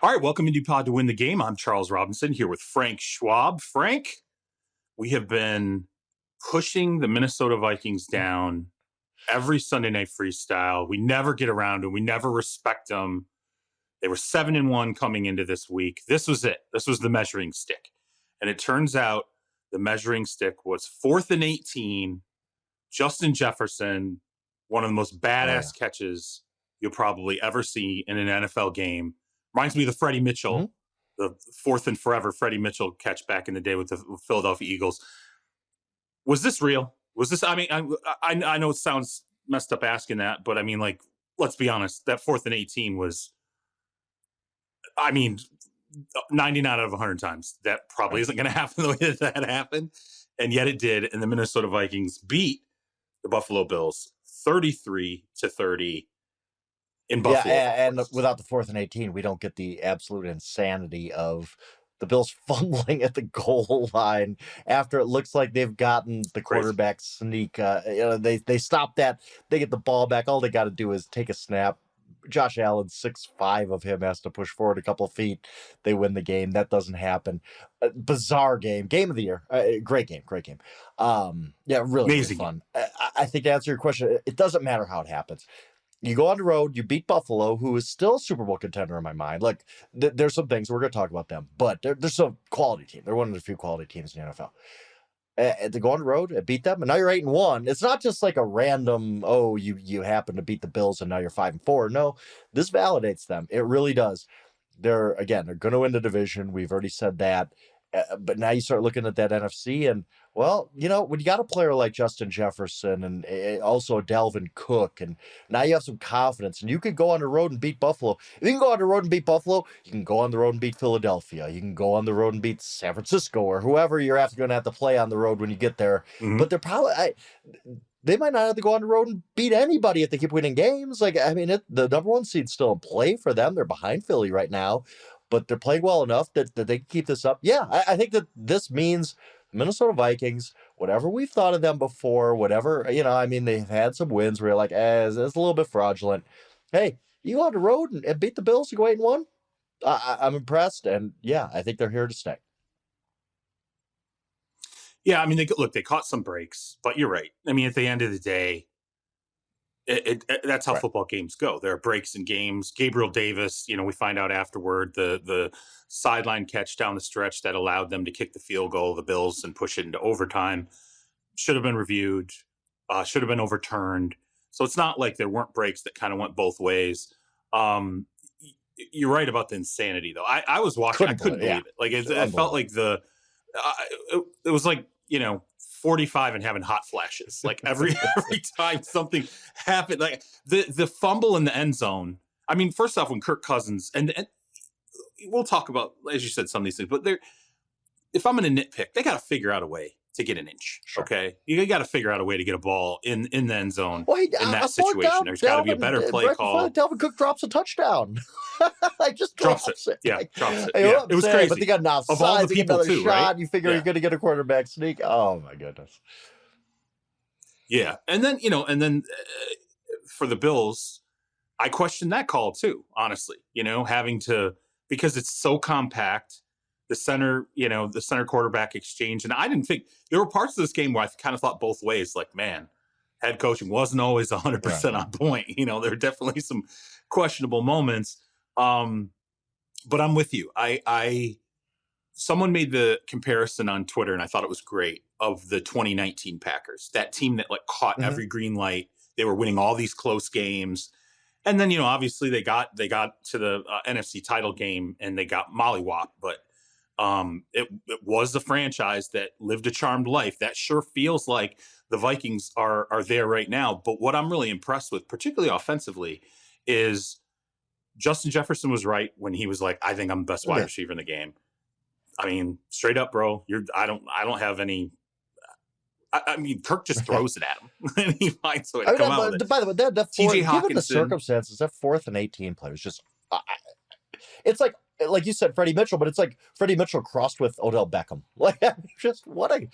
All right, welcome into Pod to Win the Game. I'm Charles Robinson here with Frank Schwab. Frank, we have been pushing the Minnesota Vikings down every Sunday Night Freestyle. We never get around them. We never respect them. They were 7-1 coming into this week. This was it. This was the measuring stick. And it turns out the measuring stick was 4th and 18. Justin Jefferson, one of the most badass catches you'll probably ever see in an NFL game. Reminds me of the Freddie Mitchell, the fourth and forever Freddie Mitchell catch back in the day with the Philadelphia Eagles. Was this real? Was this, I mean, I know it sounds messed up asking that, but I mean, like, let's be honest, that 4th and 18 was, I mean, 99 out of 100 times. That probably isn't going to happen the way that happened. And yet it did. And the Minnesota Vikings beat the Buffalo Bills 33-30. In Buffalo, and without the 4th and 18, we don't get the absolute insanity of the Bills fumbling at the goal line after it looks like they've gotten the quarterback sneak. They stop that. They get the ball back. All they got to do is take a snap. Josh Allen, 6'5" of him, has to push forward a couple of feet. They win the game. That doesn't happen. Bizarre game. Game of the year. Great game. Really, amazing, really fun. I think to answer your question, it doesn't matter how it happens. You go on the road, you beat Buffalo, who is still a Super Bowl contender in my mind. Like, there's some things we're going to talk about them, but they're some quality team. They're one of the few quality teams in the NFL. And to go on the road and beat them, and now you're 8-1. It's not just like a random, you happen to beat the Bills and now you're 5-4. No, this validates them. It really does. They're going to win the division. We've already said that. But now you start looking at that NFC, and well, when you got a player like Justin Jefferson and also Dalvin Cook, and now you have some confidence, and you can go on the road and beat Buffalo. If you can go on the road and beat Buffalo, you can go on the road and beat Philadelphia. You can go on the road and beat San Francisco or whoever you're going to have to play on the road when you get there. Mm-hmm. But they're probably they might not have to go on the road and beat anybody if they keep winning games. Like, I mean, the number one seed's still in play for them. They're behind Philly right now, but they're playing well enough that they can keep this up. Yeah, I think that this means Minnesota Vikings, whatever we've thought of them before, whatever, they've had some wins where you're like, it's a little bit fraudulent. Hey, you go on the road and beat the Bills, you go 8-1. I'm impressed, and yeah, I think they're here to stay. Yeah, I mean, they caught some breaks, but you're right. I mean, at the end of the day, that's how football games go. There are breaks in games. Gabriel Davis, we find out afterward, the sideline catch down the stretch that allowed them to kick the field goal of the Bills and push it into overtime should have been reviewed, should have been overturned. So it's not like there weren't breaks that kind of went both ways. You're right about the insanity, though. I was watching. I couldn't believe it. Like it felt like it was like, 45 and having hot flashes. Like every time something happened, like the fumble in the end zone. I mean, first off, when Kirk Cousins and we'll talk about, as you said, some of these things, but if I'm going to nitpick, they got to figure out a way to get an inch. Sure. Okay. You got to figure out a way to get a ball in the end zone in that situation. There's got to be a better play call. Dalvin Cook drops a touchdown. Just drops it. Yeah, drops it. Yeah. It was crazy. But they got an offside, of all the people too, shot, right? You figure you're going to get a quarterback sneak. Oh my goodness. Yeah. And then, for the Bills, I questioned that call too, honestly, having to, because it's so compact, the center quarterback exchange. And I didn't think there were parts of this game where I kind of thought both ways, like, man, head coaching wasn't always 100% on point. There were definitely some questionable moments. But I'm with you. Someone made the comparison on Twitter, and I thought it was great, of the 2019 Packers, that team that caught every green light. They were winning all these close games. And then, obviously they got to the NFC title game and they got mollywopped, but it was the franchise that lived a charmed life. That sure feels like the Vikings are there right now. But what I'm really impressed with, particularly offensively, is Justin Jefferson was right when he was like, I think I'm the best wide receiver in the game. I mean, straight up, bro, I don't have any. I mean, Kirk just throws it at him, and he finds a way to come out with it. By the way, that given the circumstances, that 4th and 18 play was just. It's like you said, Freddie Mitchell, but it's like Freddie Mitchell crossed with Odell Beckham. Like, just what an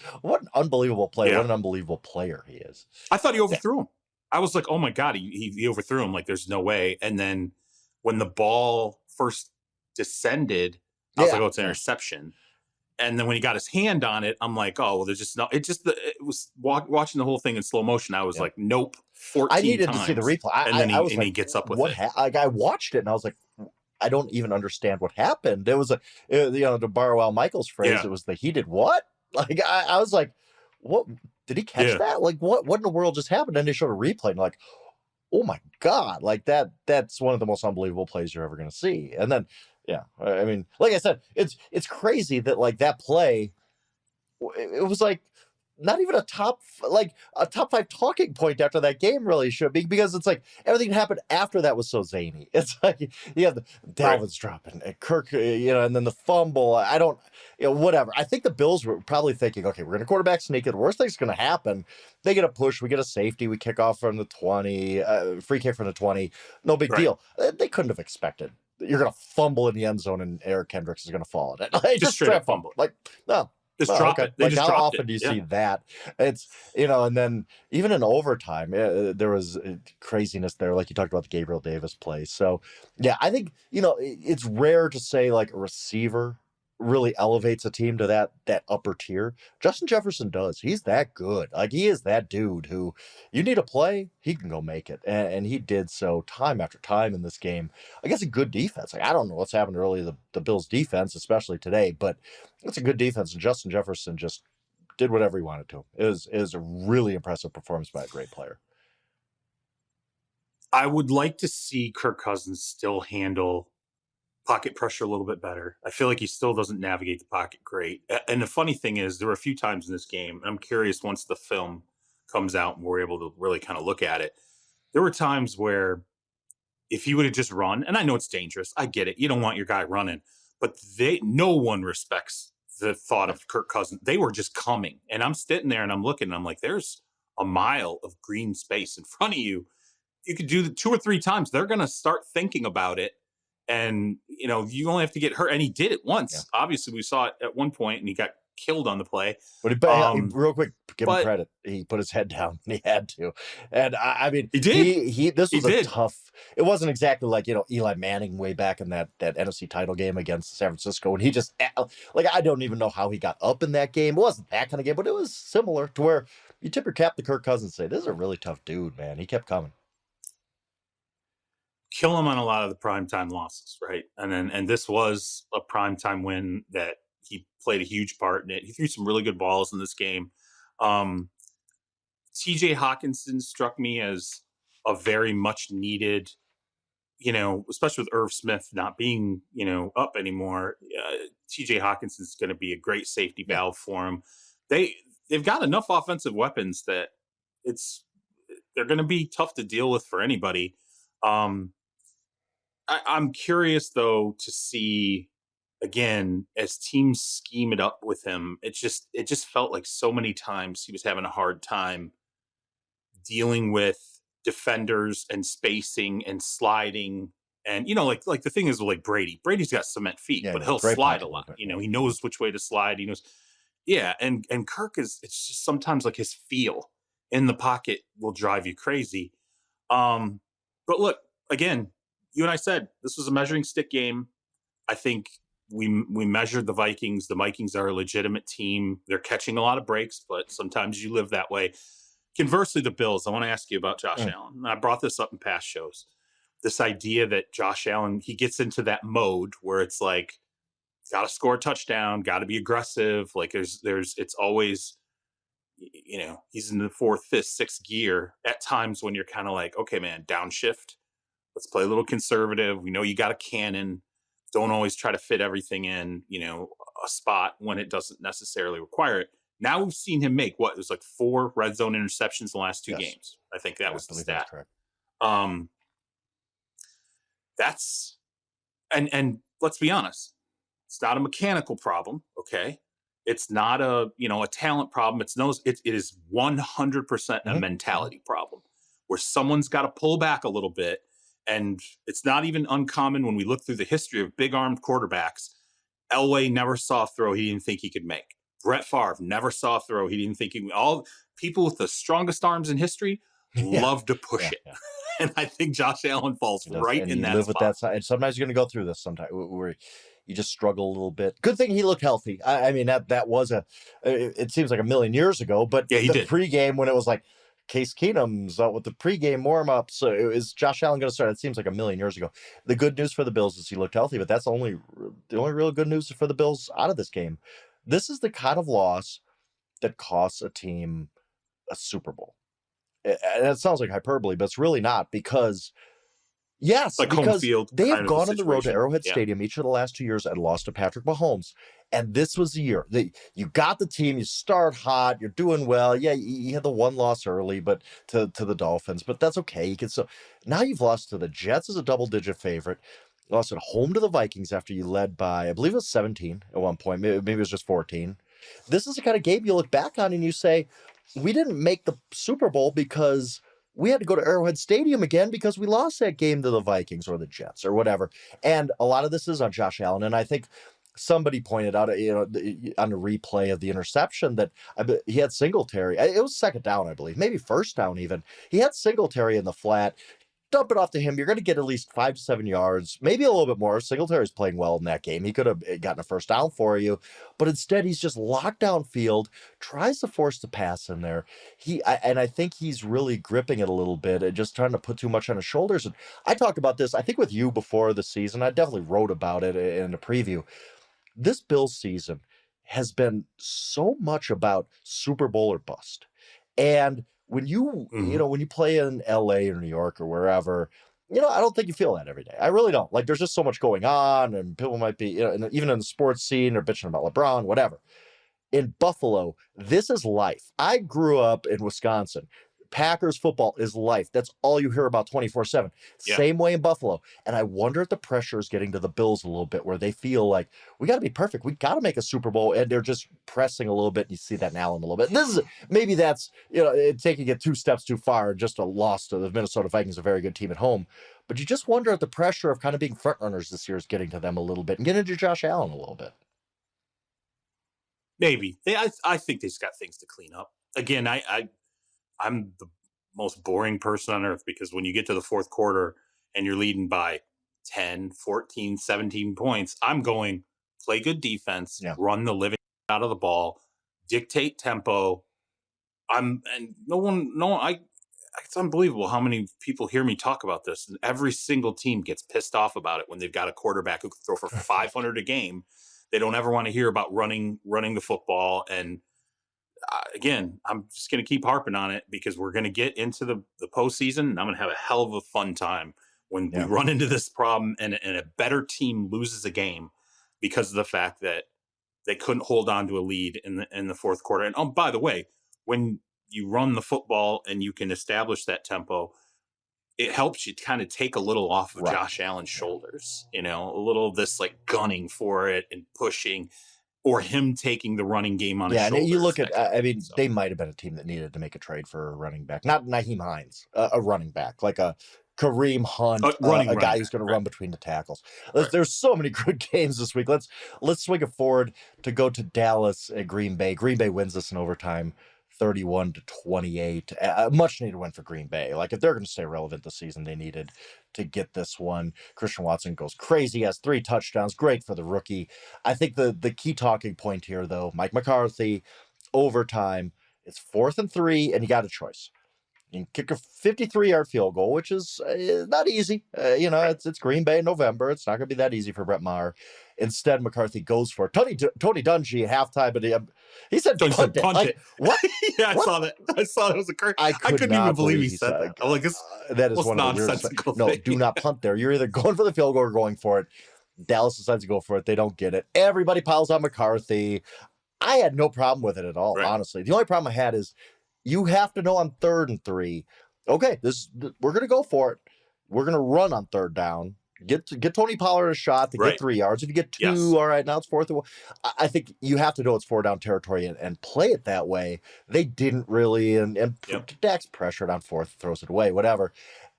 unbelievable play! Yeah. What an unbelievable player he is. I thought he overthrew him. I was like, oh my god, he overthrew him. Like, there's no way. And then when the ball first descended. I was like, oh, it's an Yeah. interception. And then when he got his hand on it, I'm like, oh, well, there's just no. It was watching the whole thing in slow motion. I was Yeah. like, nope, I 14 needed to times. see the replay. And then I was he like, gets up with what? it. Like I watched it and I was like, I don't even understand what happened. It was to borrow Al Michaels' phrase, Yeah. it was he did what? Like I was like, what? Did he catch Yeah. that? Like what in the world just happened? And they showed a replay and like, oh my God, like that's one of the most unbelievable plays you're ever going to see. And then, yeah, I mean, like I said, it's crazy that like that play, it was like not even a top 5 talking point after that game really should be, because it's like everything that happened after that was so zany. It's like you have the Dalvin's dropping and Kirk, and then the fumble. I don't, whatever. I think the Bills were probably thinking, okay, we're going to quarterback sneak it. The worst thing's going to happen. They get a push, we get a safety, we kick off from the 20, free kick from the 20. No big deal. They couldn't have expected you're going to fumble in the end zone and Eric Kendricks is going to fall in it. Like, just straight fumble. Like, no. Just drop it. They like just how dropped often it. do you see that? It's and then even in overtime, there was craziness there, like you talked about the Gabriel Davis play. So yeah, I think it's rare to say like a receiver really elevates a team to that upper tier. Justin Jefferson does. He's that good. Like he is that dude who you need to play, he can go make it, and he did so time after time in this game. I guess a good defense. Like I don't know what's happened early the Bills defense, especially today, but it's a good defense, and Justin Jefferson just did whatever he wanted to. It was a really impressive performance by a great player. I would like to see Kirk Cousins still handle pocket pressure a little bit better. I feel like he still doesn't navigate the pocket great. And the funny thing is, there were a few times in this game, I'm curious once the film comes out and we're able to really kind of look at it, there were times where if he would have just run, and I know it's dangerous, I get it, you don't want your guy running, but no one respects the thought of Kirk Cousins. They were just coming, and I'm sitting there and I'm looking and I'm like, there's a mile of green space in front of you. You could do 2 or 3 times, they're going to start thinking about it. And, you only have to get hurt. And he did it once. Yeah. Obviously, we saw it at one point, and he got killed on the play. But real quick, give him credit. He put his head down. And he had to. And I mean, he did. This was a tough. It wasn't exactly like Eli Manning way back in that NFC title game against San Francisco, and he just I don't even know how he got up in that game. It wasn't that kind of game, but it was similar to where you tip your cap to Kirk Cousins and say, "This is a really tough dude, man." He kept coming. Kill him on a lot of the primetime losses, right? And this was a primetime win that he played a huge part in it. He threw some really good balls in this game. TJ Hawkinson struck me as a very much needed, especially with Irv Smith not being, up anymore. TJ Hawkinson's going to be a great safety valve for him. They've got enough offensive weapons that they're going to be tough to deal with for anybody. I'm curious, though, to see, again, as teams scheme it up with him, it just felt like so many times he was having a hard time dealing with defenders and spacing and sliding. And, like the thing is like Brady. Brady's got cement feet, but he'll slide a lot. He knows which way to slide. He knows. Yeah, and Kirk it's just sometimes like his feel in the pocket will drive you crazy. But look, again, you and I said this was a measuring stick game. I think we measured the Vikings. The Vikings are a legitimate team. They're catching a lot of breaks, but sometimes you live that way. Conversely, the Bills, I want to ask you about Josh Allen. I brought this up in past shows. This idea that Josh Allen, he gets into that mode where it's like, got to score a touchdown, got to be aggressive. Like it's always, he's in the 4th, 5th, 6th gear at times when you're kind of like, okay, man, downshift. Let's play a little conservative. We know you got a cannon. Don't always try to fit everything in, a spot when it doesn't necessarily require it. Now we've seen him make it was like 4 red zone interceptions in the last 2 games. I think that was the stat. That's and let's be honest, it's not a mechanical problem. Okay. It's not a talent problem. It is 100% a mentality problem where someone's got to pull back a little bit. And it's not even uncommon when we look through the history of big armed quarterbacks. Elway never saw a throw he didn't think he could make. Brett Favre never saw a throw he didn't think all people with the strongest arms in history love to push Yeah, it. yeah. And I think Josh Allen falls He does, right and in you that live with spot. that side. And sometimes you're going to go through this. Sometimes where you just struggle a little bit. Good thing he looked healthy. I mean that was it seems like a million years ago, but Yeah, he the did. pregame when it was like Case Keenum's out with the pregame warm up, so is Josh Allen going to start? It seems like a million years ago. The good news for the Bills is he looked healthy, but that's the only real good news for the Bills out of this game. This is the kind of loss that costs a team a Super Bowl. And it sounds like hyperbole, but it's really not because yes, Like home because field they have kind of a gone on the road to situation. Arrowhead Yeah. Stadium each of the last 2 years and lost to Patrick Mahomes. And this was the year that you got the team, you start hot, you're doing well. Yeah, you had the one loss early, but to the Dolphins, but that's okay. You can still now you've lost to the Jets as a double-digit favorite. Lost at home to the Vikings after you led by, I believe it was 17 at one point. Maybe it was just 14. This is the kind of game you look back on and you say, we didn't make the Super Bowl because we had to go to Arrowhead Stadium again because we lost that game to the Vikings or the Jets or whatever. And a lot of this is on Josh Allen. And I think somebody pointed out, on a replay of the interception that he had Singletary. It was second down, I believe, maybe first down even. He had Singletary in the flat. Dump it off to him. You're going to get at least 5 to 7 yards, maybe a little bit more. Singletary's playing well in that game. He could have gotten a first down for you, but instead he's just locked down field, tries to force the pass in there. I think he's really gripping it a little bit and just trying to put too much on his shoulders. And I talked about this, I think, with you before the season. I definitely wrote about it in a preview. This Bills season has been so much about Super Bowl or bust. And when when you play in LA or New York or wherever, I don't think you feel that every day. I really don't. Like there's just so much going on and people might be, and even in the sports scene, they're bitching about LeBron, whatever. In Buffalo, this is life. I grew up in Wisconsin. Packers football is life. That's all you hear about 24/7. Yeah. Same way in Buffalo. And I wonder if the pressure is getting to the Bills a little bit where they feel like we got to be perfect. We got to make a Super Bowl. And they're just pressing a little bit. And you see that in Allen a little bit. Maybe that's, taking it 2 steps too far. Just a loss to the Minnesota Vikings, a very good team at home. But you just wonder if the pressure of kind of being front runners this year is getting to them a little bit and getting to Josh Allen a little bit. Maybe. I think they've got things to clean up. Again, I'm the most boring person on earth because when you get to the fourth quarter and you're leading by 10, 14, 17 points, I'm going play good defense, run the living out of the ball, dictate tempo. It's unbelievable how many people hear me talk about this, and every single team gets pissed off about it when they've got a quarterback who can throw for 500 a game. They don't ever want to hear about running the football. And again, I'm just going to keep harping on it because we're going to get into the postseason, and I'm going to have a hell of a fun time when we run into this problem and a better team loses a game because of the fact that they couldn't hold on to a lead in the fourth quarter. And by the way, when you run the football and you can establish that tempo, it helps you kind of take a little off of Josh Allen's shoulders, a little of this like gunning for it and pushing, or him taking the running game on his shoulders. And you look at, they might have been a team that needed to make a trade for a running back, not Naheem Hines, a running back, like a Kareem Hunt, a guy who's going to run between the tackles. There's so many good games this week. Let's swing it forward to go to Dallas at Green Bay. Green Bay wins this in overtime, 31-28. A much needed win for Green Bay. Like if they're going to stay relevant this season, they needed to get this one. Christian Watson goes crazy, has 3 touchdowns. Great for the rookie. I think the key talking point here, though, Mike McCarthy, overtime. It's 4th and 3, and you got a choice. You can kick a 53-yard field goal, which is not easy. It's Green Bay in November. It's not going to be that easy for Brett Maher. Instead, McCarthy goes for it. Tony Dungy at halftime, but he said punt it. Like, what? Yeah, what? I saw that. I saw it was a curse. I couldn't even believe he said that. I'm like, that is one of the nonsensical things. No, do not punt there. You're either going for the field goal or going for it. Dallas decides to go for it. They don't get it. Everybody piles on McCarthy. I had no problem with it at all, honestly. The only problem I had is you have to know on 3rd and 3. Okay, we're going to go for it. We're going to run on 3rd down. Get Tony Pollard a shot to get 3 yards. If you get 2, all right, now it's 4th and 1. I think you have to know it's 4 down territory and play it that way. They didn't really, and Dak's pressured on 4th, throws it away, whatever.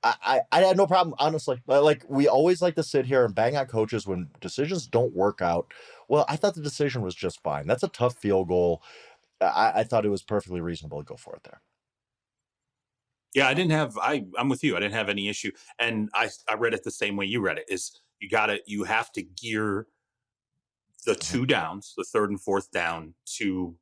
I had no problem, honestly. Like, we always like to sit here and bang on coaches when decisions don't work out. Well, I thought the decision was just fine. That's a tough field goal. I thought it was perfectly reasonable to go for it there. Yeah, I'm with you. I didn't have any issue. And I read it the same way you read it, is you have to gear the two downs, the third and fourth down, to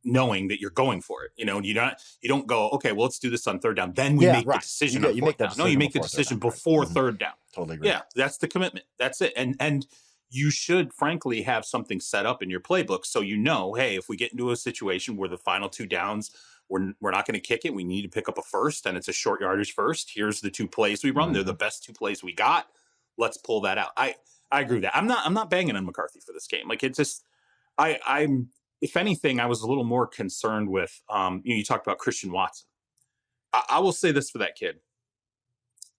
knowing that you're going for it. You don't go, okay, well, let's do this on third down. Then we make the decision on you fourth make that down. No, you decision make the before third decision down, before right. third down. Totally agree. Yeah, that's the commitment. That's it. And you should, frankly, have something set up in your playbook so hey, if we get into a situation where the final two downs, we're not going to kick it, we need to pick up a first, and it's a short yardage first. Here's the two plays we run. They're the best two plays we got. Let's pull that out. I agree with that. I'm not banging on McCarthy for this game. Like, it's just I'm if anything, I was a little more concerned with you talked about Christian Watson. I will say this for that kid.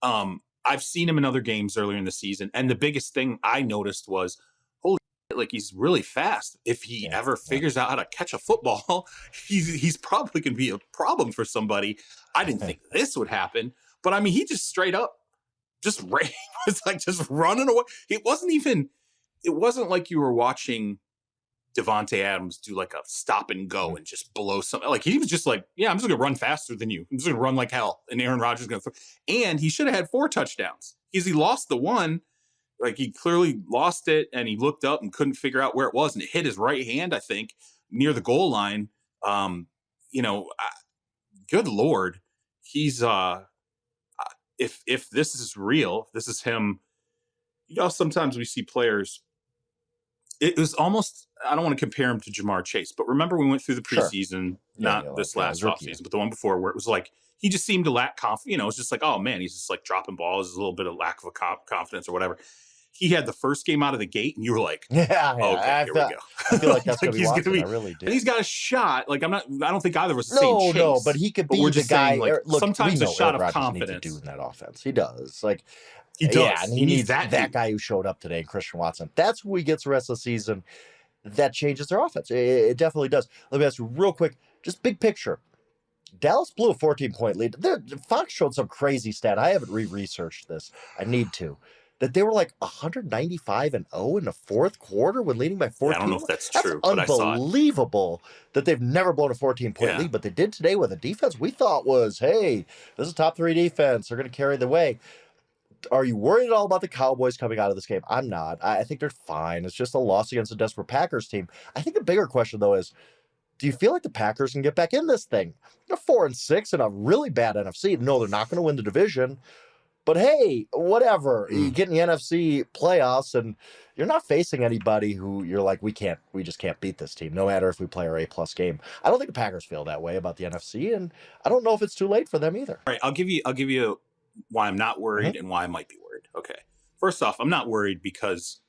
I've seen him in other games earlier in the season, and the biggest thing I noticed was, holy shit, like, he's really fast. If he ever figures out how to catch a football, he's probably going to be a problem for somebody. I didn't think this would happen, but I mean, he just straight up just ran. It's like just running away. It wasn't like you were watching Devontae Adams do like a stop and go and just blow something. Like, he was just like, yeah, I'm just going to run faster than you. I'm just going to run like hell. And Aaron Rodgers is going to throw. And he should have had 4 touchdowns because he lost the one. Like, he clearly lost it, and he looked up and couldn't figure out where it was. And it hit his right hand, I think, near the goal line. Good Lord. He's, if this is real, this is him. Sometimes we see players. It was almost, I don't want to compare him to Jamar Chase, but remember we went through the preseason, not this last offseason, but the one before, where it was like, he just seemed to lack confidence. It's just like, oh man, he's just like dropping balls, a little bit of lack of confidence or whatever. He had the first game out of the gate, and you were like, okay, here we go. I feel like that's like, going to be, I really do. And he's got a shot. Like, I don't think either of us is saying Chase. No, but he could be the guy. Saying, like, look, sometimes a shot of confidence confidence. Needs to do in that offense. He does. Like, he does. Yeah, and he needs that guy who showed up today, Christian Watson. That's who he gets the rest of the season. That changes their offense. It definitely does. Let me ask you real quick, just big picture. Dallas blew a 14-point lead. Fox showed some crazy stat. I haven't researched this. I need to. That they were like 195-0 in the fourth quarter when leading by 14. I don't know if that's true. That's unbelievable that they've never blown a 14-point lead, but they did today with a defense we thought was, hey, this is a top 3 defense. They're going to carry the way. Are you worried at all about the Cowboys coming out of this game? I'm not. I think they're fine. It's just a loss against a desperate Packers team. I think the bigger question, though, is, do you feel like the Packers can get back in this thing? They're 4-6 in a really bad NFC. No, they're not going to win the division. But hey, whatever. You get in the NFC playoffs, and you're not facing anybody who you're like, we just can't beat this team, no matter if we play our A+ game. I don't think the Packers feel that way about the NFC, and I don't know if it's too late for them either. All right, I'll give you why I'm not worried and why I might be worried. Okay. First off, I'm not worried because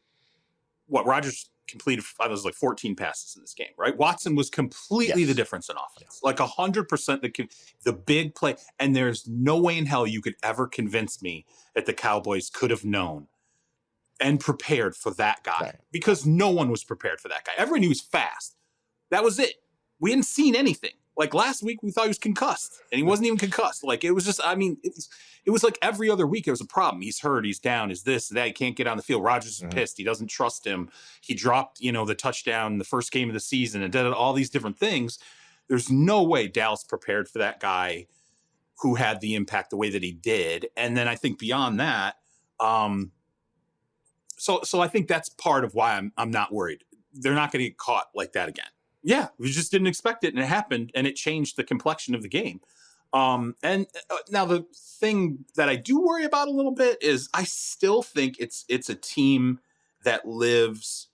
Rodgers completed, I was like 14 passes in this game, right? Watson was completely the difference in offense. Like 100% the big play. And there's no way in hell you could ever convince me that the Cowboys could have known and prepared for that guy, because no one was prepared for that guy. Everyone knew he was fast. That was it. We hadn't seen anything. Like last week, we thought he was concussed, and he wasn't even concussed. Like, it was just, I mean, it was like every other week it was a problem. He's hurt, he's down, is this, that, he can't get on the field. Rodgers is pissed. He doesn't trust him. He dropped, the touchdown in the first game of the season and did all these different things. There's no way Dallas prepared for that guy who had the impact the way that he did. And then I think beyond that, so I think that's part of why I'm not worried. They're not going to get caught like that again. Yeah, we just didn't expect it, and it happened, and it changed the complexion of the game. And now the thing that I do worry about a little bit is I still think it's a team that lives.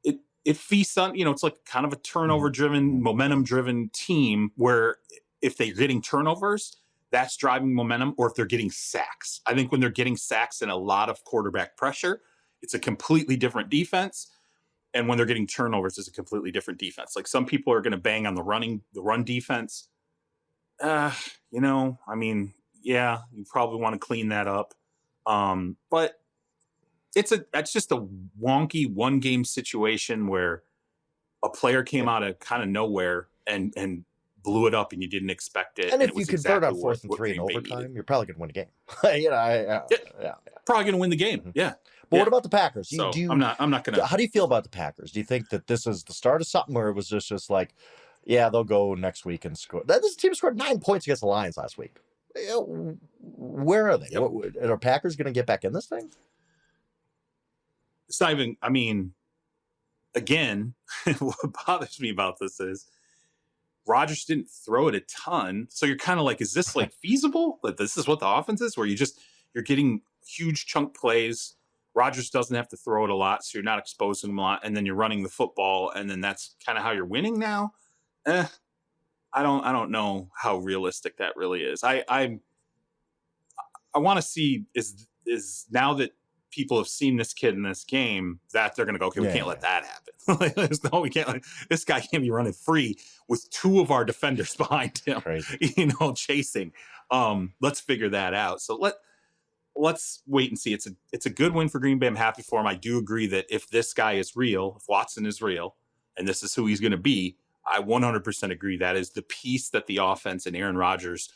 It feasts on, it's like kind of a turnover-driven, momentum-driven team where if they're getting turnovers, that's driving momentum, or if they're getting sacks. I think when they're getting sacks and a lot of quarterback pressure, it's a completely different defense. And when they're getting turnovers, it's a completely different defense. Like, some people are going to bang on the run defense. I mean, yeah, you probably want to clean that up. But that's just a wonky one-game situation where a player came out of kind of nowhere and blew it up, and you didn't expect it. And if you convert on 4th and 3 in overtime, you're probably going to win a game. Probably going to win the game. Yeah. But what about the Packers? I'm not going to. How do you feel about the Packers? Do you think that this is the start of something, or it was just like, Yeah, they'll go next week and score. This team scored 9 points against the Lions last week. Where are they? Yep. Are Packers going to get back in this thing? It's not even, I mean, again, what bothers me about this is Rodgers didn't throw it a ton. So you're kind of like, is this like feasible? Like this is what the offense is, where you're getting huge chunk plays. Rodgers doesn't have to throw it a lot, so you're not exposing him a lot, and then you're running the football, and then that's kind of how you're winning now. I don't know how realistic that really is. I want to see is now that people have seen this kid in this game that they're going to go, okay, we can't let that happen. No, we can't. This guy can't be running free with 2 of our defenders behind him, chasing. Let's figure that out. So let's wait and see. It's a good win for Green Bay. I'm happy for him. I do agree that if this guy is real, if Watson is real, and this is who he's going to be, I 100% agree. That is the piece that the offense and Aaron Rodgers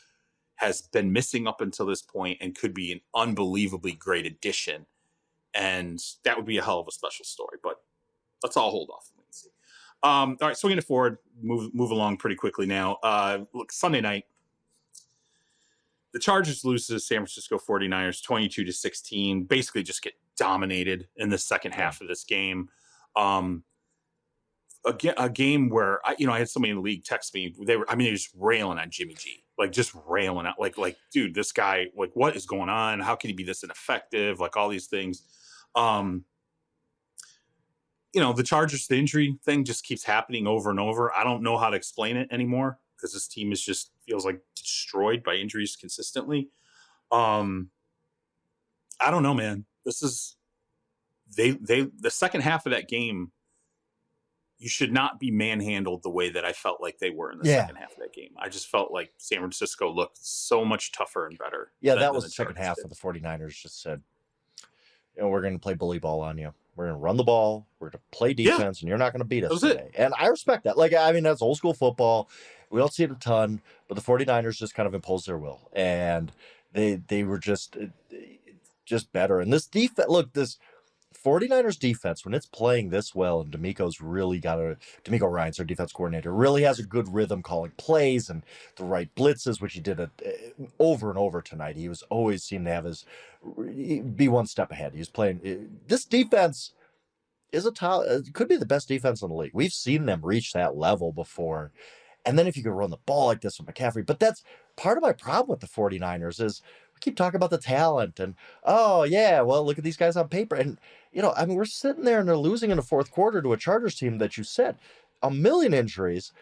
has been missing up until this point and could be an unbelievably great addition. And that would be a hell of a special story, but let's all hold off and wait and see. All right, swinging it forward, move along pretty quickly now. Look, Sunday night, the Chargers lose to the San Francisco 49ers 22-16, basically just get dominated in the second half of this game. A game where I had somebody in the league text me. They're just railing on Jimmy G, like just railing out, like, dude, this guy, like, what is going on? How can he be this ineffective? Like all these things. The Chargers, the injury thing just keeps happening over and over. I don't know how to explain it anymore because this team feels like destroyed by injuries consistently. I don't know, man. This is the second half of that game. You should not be manhandled the way that I felt like they were in the second half of that game. I just felt like San Francisco looked so much tougher and better. Yeah, that was the second half of the 49ers just said, we're going to play bully ball on you. We're going to run the ball. We're going to play defense, and you're not going to beat us today. And I respect that. That's old school football. We don't see it a ton, but the 49ers just kind of imposed their will. And they were just better. And this defense, this 49ers defense, when it's playing this well, and D'Amico Ryans, our defense coordinator, really has a good rhythm calling plays and the right blitzes, which he did over and over tonight. He was always seemed to have be one step ahead. He was playing this defense is could be the best defense in the league. We've seen them reach that level before. And then if you could run the ball like this with McCaffrey, but that's part of my problem with the 49ers is we keep talking about the talent and, look at these guys on paper. And, we're sitting there and they're losing in the fourth quarter to a Chargers team that you said, a million injuries.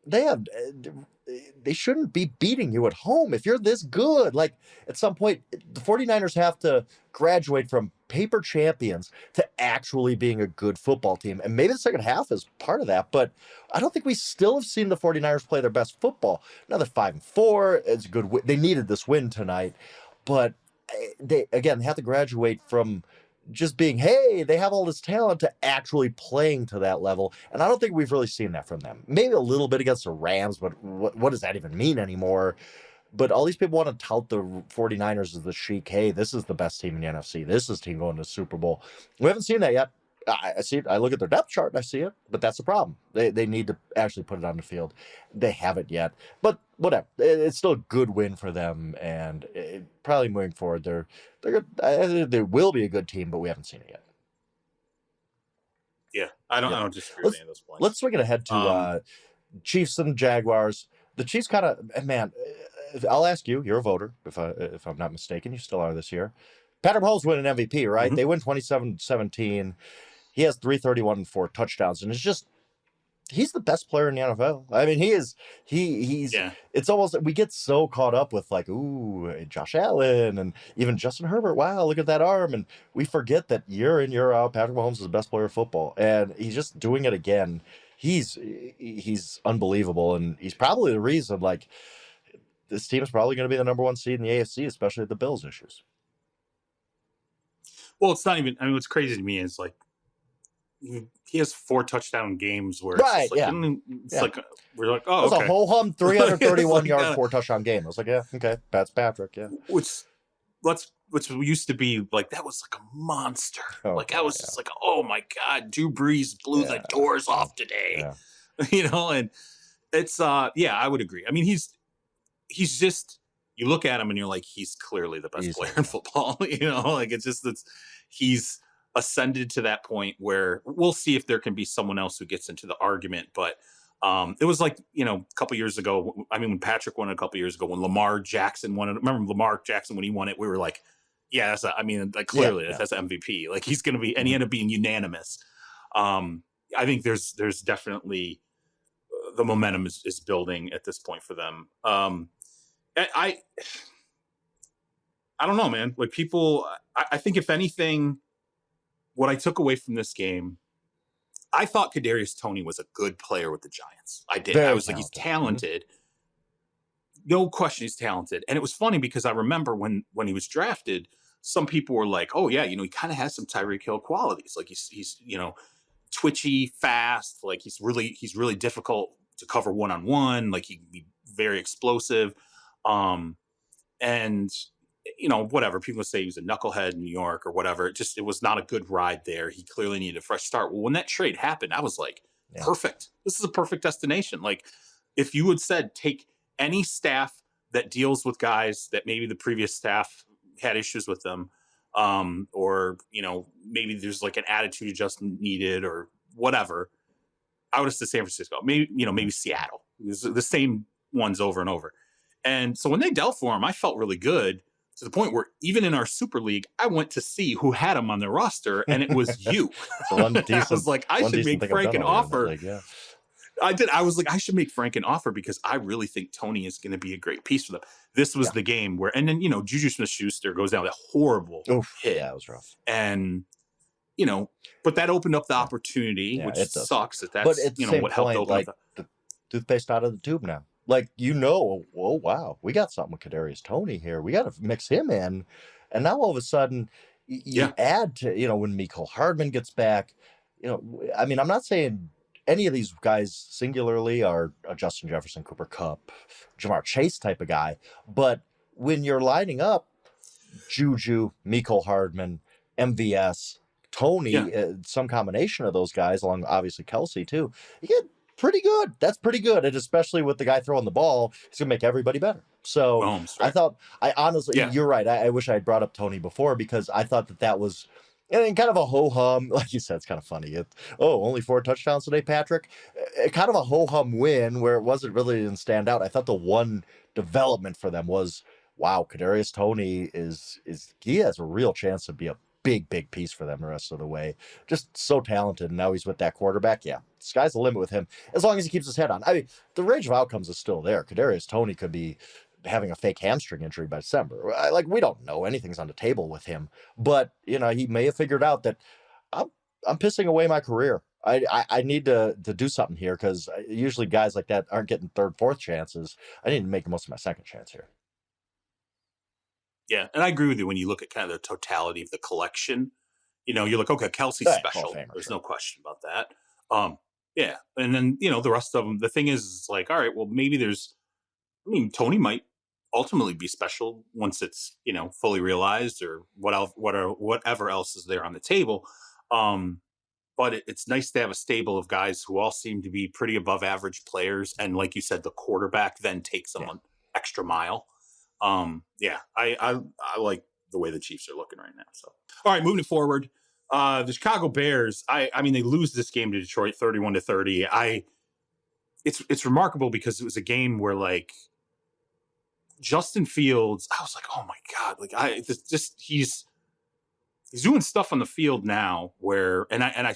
They shouldn't be beating you at home if you're this good. Like at some point, the 49ers have to graduate from paper champions to actually being a good football team. And maybe the second half is part of that, but I don't think we still have seen the 49ers play their best football. Now they're 5-4. It's a good win. They needed this win tonight, but they have to graduate from just being, hey, they have all this talent to actually playing to that level. And I don't think we've really seen that from them. Maybe a little bit against the Rams, but what does that even mean anymore? But all these people want to tout the 49ers as the chic, hey, this is the best team in the NFC. This is the team going to the Super Bowl. We haven't seen that yet. I see it. I look at their depth chart and I see it, but that's the problem. They need to actually put it on the field. They haven't yet, but whatever. It's still a good win for them, and probably moving forward, they're good. They will be a good team, but we haven't seen it yet. Yeah, I don't disagree with any of those points. Let's swing it ahead to Chiefs and Jaguars. The Chiefs kind of, man. I'll ask you. You're a voter, if I'm not mistaken. You still are this year. Patrick Mahomes win an MVP, right? Mm-hmm. They win 27-17. He has 331 and 4 touchdowns, and he's the best player in the NFL. I mean, he's it's almost we get so caught up with like, ooh, Josh Allen and even Justin Herbert. Wow, look at that arm. And we forget that year in, year out, Patrick Mahomes is the best player of football. And he's just doing it again. He's unbelievable. And he's probably the reason, like, this team is probably going to be the number 1 seed in the AFC, especially with the Bills issues. Well, it's not even, what's crazy to me is like, he has 4 touchdown games where like we're like, oh, it was a whole hum 331 yard 4 touchdown game. I was like, yeah, okay, that's Patrick, yeah. Which used to be like that was like a monster. Just like, oh my god, Drew Brees blew the doors off today, and It's yeah, I would agree. I mean, he's just, you look at him and you're like, he's clearly the best player in football. Like he's ascended to that point where we'll see if there can be someone else who gets into the argument. But it was like, a couple years ago. I mean, when Patrick won it a couple years ago, when Lamar Jackson won it. Remember Lamar Jackson when he won it? We were like, yeah, clearly that's MVP. Like he's going to be, and he ended up being unanimous. I think there's definitely the momentum is building at this point for them. I don't know, man. Like people, I think if anything, what I took away from this game, I thought Kadarius Toney was a good player with the Giants. I did. I was like, he's talented. No question, he's talented. And it was funny because I remember when he was drafted, some people were like, "Oh yeah, he kind of has some Tyreek Hill qualities. Like he's twitchy, fast. Like he's really difficult to cover one-on-one. Like he can be very explosive." And whatever people say, he was a knucklehead in New York or whatever. It was not a good ride there. He clearly needed a fresh start. Well, when that trade happened, I was like, perfect. This is a perfect destination. Like if you had said, take any staff that deals with guys that maybe the previous staff had issues with them, or, maybe there's like an attitude adjustment needed or whatever, I would have said San Francisco, maybe Seattle. The same ones over and over. And so when they dealt for him, I felt really good, to the point where even in our Super League, I went to see who had him on their roster, and it was you. I was like, I should make Frank an offer. I did. I was like, I should make Frank an offer because I really think Toney is going to be a great piece for them. This was the game where, and then, Juju Smith-Schuster goes down with a horrible hit. Yeah, it was rough. And, but that opened up the opportunity, which sucks. That's, but at the same what helped point, open up the toothpaste out of the tube now. Like, oh, wow, we got something with Kadarius Toney here. We got to mix him in. And now all of a sudden, you add to, when Mecole Hardman gets back, I mean, I'm not saying any of these guys singularly are a Justin Jefferson, Cooper Kupp, Jamar Chase type of guy. But when you're lining up Juju, Mecole Hardman, MVS, Toney, some combination of those guys, along obviously Kelsey too, you get pretty good. That's pretty good. And especially with the guy throwing the ball, it's going to make everybody better. So Mahomes, I honestly, you're right. I wish I had brought up Toney before, because I thought that was kind of a ho-hum. Like you said, it's kind of funny. Only 4 touchdowns today, Patrick. Kind of a ho-hum win where it didn't stand out. I thought the one development for them was, wow, Kadarius Toney he has a real chance to be a big piece for them the rest of the way. Just so talented. And now he's with that quarterback. Yeah, sky's the limit with him, as long as he keeps his head on. I mean, the range of outcomes is still there. Kadarius Toney could be having a fake hamstring injury by December. We don't know. Anything's on the table with him. But, he may have figured out that I'm pissing away my career. I need to do something here, because usually guys like that aren't getting 3rd, 4th chances. I need to make the most of my 2nd chance here. Yeah, and I agree with you when you look at kind of the totality of the collection. You're like, okay, Kelsey's special. There's no question about that. Yeah, and then, the rest of them, the thing is like, all right, well, maybe Toney might ultimately be special once it's, fully realized, or whatever else is there on the table. But it's nice to have a stable of guys who all seem to be pretty above average players. And like you said, the quarterback then takes them an extra mile. I like the way the Chiefs are looking right now. So, all right, moving forward, the Chicago Bears, I mean, they lose this game to Detroit 31-30. It's remarkable because it was a game where, like, Justin Fields, I was like, oh my God, he's doing stuff on the field now where, and I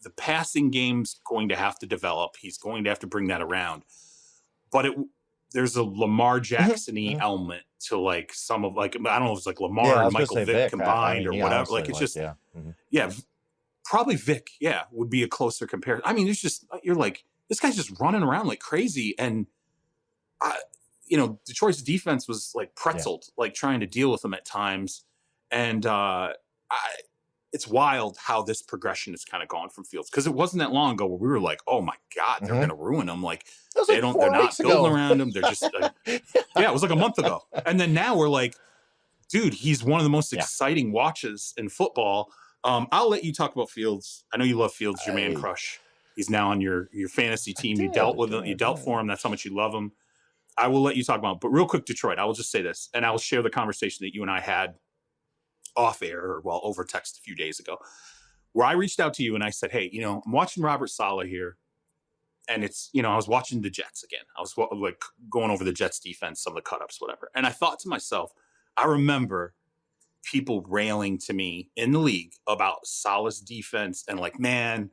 the passing game's going to have to develop. He's going to have to bring that around, but there's a Lamar Jackson-y element to, like, some of, like, I don't know if it's like Lamar and Michael Vick combined or whatever. Like, it's just, probably Vick, would be a closer comparison. I mean, there's just, you're like, this guy's just running around like crazy. And, Detroit's defense was like pretzeled, like trying to deal with them at times. And it's wild how this progression has kind of gone from Fields, because it wasn't that long ago where we were like, oh my God, they're going to ruin him. Like, they're not building around him. They're just, it was like a month ago. And then now we're like, dude, he's one of the most exciting watches in football. I'll let you talk about Fields. I know you love Fields, your man crush. He's now on your fantasy team. You dealt with him. You dealt for him. That's how much you love him. I will let you talk about him. But real quick, Detroit, I will just say this, and I will share the conversation that you and I had off air or over text a few days ago, where I reached out to you and I said, hey, I'm watching Robert Saleh here. And it's, I was watching the Jets again. I was like going over the Jets defense, some of the cut-ups, whatever. And I thought to myself, I remember people railing to me in the league about Saleh's defense and like, man,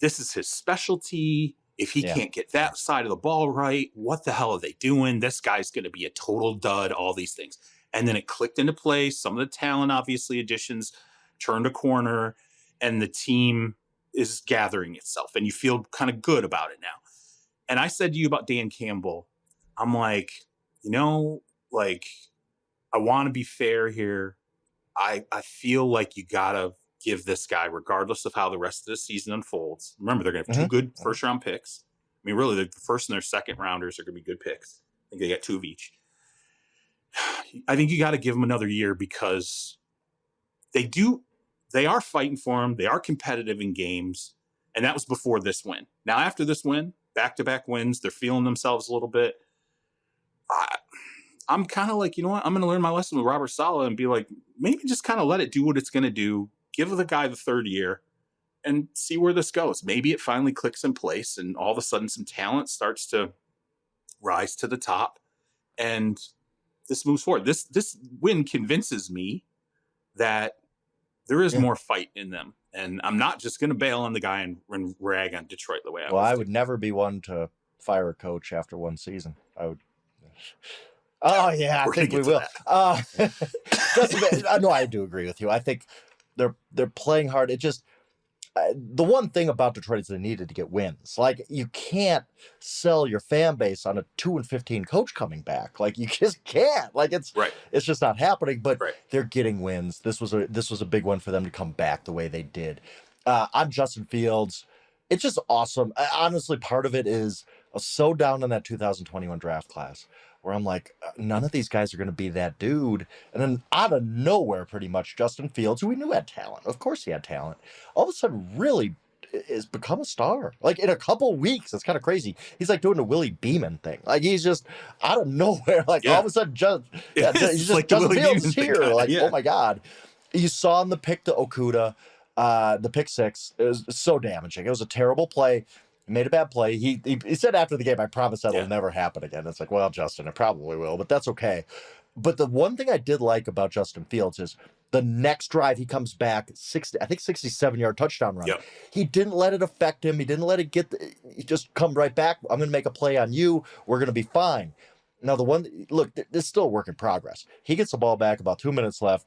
this is his specialty. If he can't get that side of the ball right, what the hell are they doing? This guy's going to be a total dud, all these things. And then it clicked into place. Some of the talent, obviously, additions turned a corner, and the team is gathering itself, and you feel kind of good about it now. And I said to you about Dan Campbell, I'm like, I want to be fair here. I feel like you got to give this guy, regardless of how the rest of the season unfolds. Remember, they're going to have 2 good first-round picks. I mean, really, the first and their second rounders are going to be good picks. I think they got 2 of each. I think you got to give them another year because they are fighting for him. They are competitive in games. And that was before this win. Now, after this win, back-to-back wins, they're feeling themselves a little bit. I'm kind of like, you know what? I'm going to learn my lesson with Robert Saleh and be like, maybe just kind of let it do what it's going to do. Give the guy the 3rd year and see where this goes. Maybe it finally clicks in place and all of a sudden some talent starts to rise to the top and this moves forward. This win convinces me that there is more fight in them. And I'm not just going to bail on the guy and rag on Detroit the way I was. Well, I would never be one to fire a coach after one season. I would. Oh, yeah, I think we will. No, I do agree with you. I think they're playing hard. It just the one thing about Detroit is they needed to get wins. Like, you can't sell your fan base on a 2-15 coach coming back. Like, you just can't. Like, it's just not happening. But they're getting wins. This was a big one for them to come back the way they did. On Justin Fields, it's just awesome. Honestly, part of it is I was so down on that 2021 draft class, where I'm like, none of these guys are going to be that dude. And then out of nowhere, pretty much, Justin Fields, who we knew had talent. Of course he had talent. All of a sudden, really has become a star. Like, in a couple weeks, it's kind of crazy. He's like doing the Willie Beeman thing. Like, he's just out of nowhere. Like, all of a sudden, he's just like Justin Fields is here. Like, oh my God. You saw in the pick to Okuda, the pick 6. It was so damaging. It was a terrible play. Made a bad play. He said after the game, I promise that'll never happen again. It's like, well, Justin, it probably will, but that's okay. But the one thing I did like about Justin Fields is the next drive, he comes back 67-yard touchdown run. Yep. He didn't let it affect him. He didn't let it he just come right back. I'm going to make a play on you. We're going to be fine. Now, look, this is still a work in progress. He gets the ball back, about 2 minutes left.